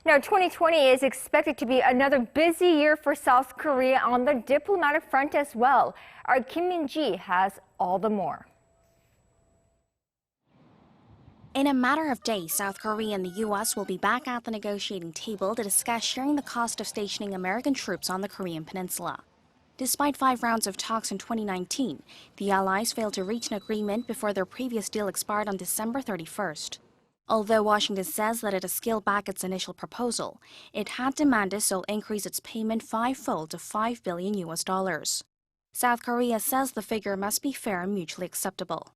Now, 2020 is expected to be another busy year for South Korea on the diplomatic front as well. Our Kim Min-ji has all the more. In a matter of days, South Korea and the U.S. will be back at the negotiating table to discuss sharing the cost of stationing American troops on the Korean Peninsula. Despite 5 rounds of talks in 2019, the allies failed to reach an agreement before their previous deal expired on December 31st. Although Washington says that it has scaled back its initial proposal, it had demanded Seoul increase its payment 5-fold to $5 billion. South Korea says the figure must be fair and mutually acceptable.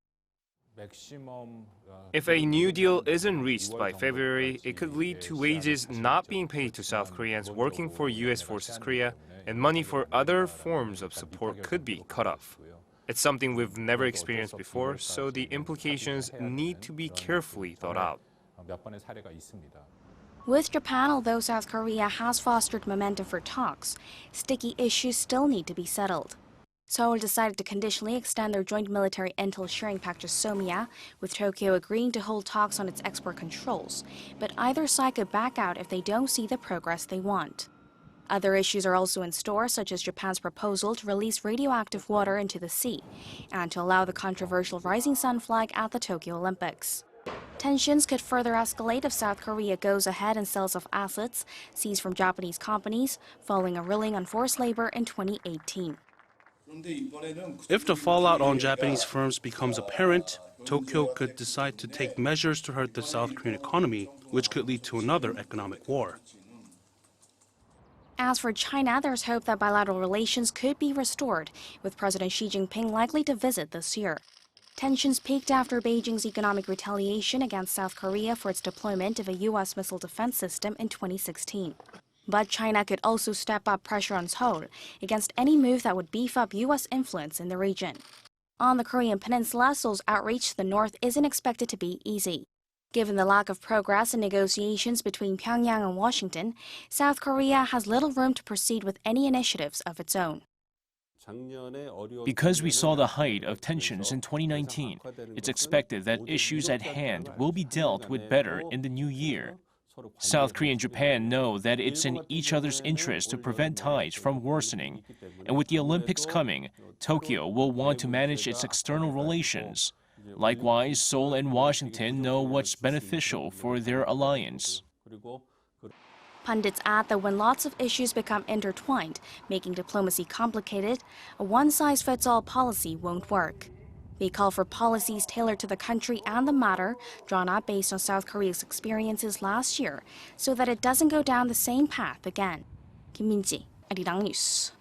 If a new deal isn't reached by February, it could lead to wages not being paid to South Koreans working for U.S. Forces Korea, and money for other forms of support could be cut off. It's something we've never experienced before, so the implications need to be carefully thought out. With Japan, although South Korea has fostered momentum for talks, sticky issues still need to be settled. Seoul decided to conditionally extend their joint military intel sharing pact to SOMIA, with Tokyo agreeing to hold talks on its export controls, but either side could back out if they don't see the progress they want. Other issues are also in store, such as Japan's proposal to release radioactive water into the sea and to allow the controversial Rising Sun flag at the Tokyo Olympics. Tensions could further escalate if South Korea goes ahead and sells off assets seized from Japanese companies following a ruling on forced labor in 2018. If the fallout on Japanese firms becomes apparent, Tokyo could decide to take measures to hurt the South Korean economy, which could lead to another economic war. As for China, there's hope that bilateral relations could be restored, with President Xi Jinping likely to visit this year. Tensions peaked after Beijing's economic retaliation against South Korea for its deployment of a U.S. missile defense system in 2016. But China could also step up pressure on Seoul against any move that would beef up U.S. influence in the region. On the Korean Peninsula, Seoul's outreach to the north isn't expected to be easy. Given the lack of progress in negotiations between Pyongyang and Washington, South Korea has little room to proceed with any initiatives of its own. Because we saw the height of tensions in 2019, it's expected that issues at hand will be dealt with better in the new year. South Korea and Japan know that it's in each other's interest to prevent ties from worsening, and with the Olympics coming, Tokyo will want to manage its external relations. Likewise, Seoul and Washington know what's beneficial for their alliance. Pundits add that when lots of issues become intertwined, making diplomacy complicated, a one-size-fits-all policy won't work. They call for policies tailored to the country and the matter, drawn up based on South Korea's experiences last year, so that it doesn't go down the same path again. Kim Min-ji, Arirang News.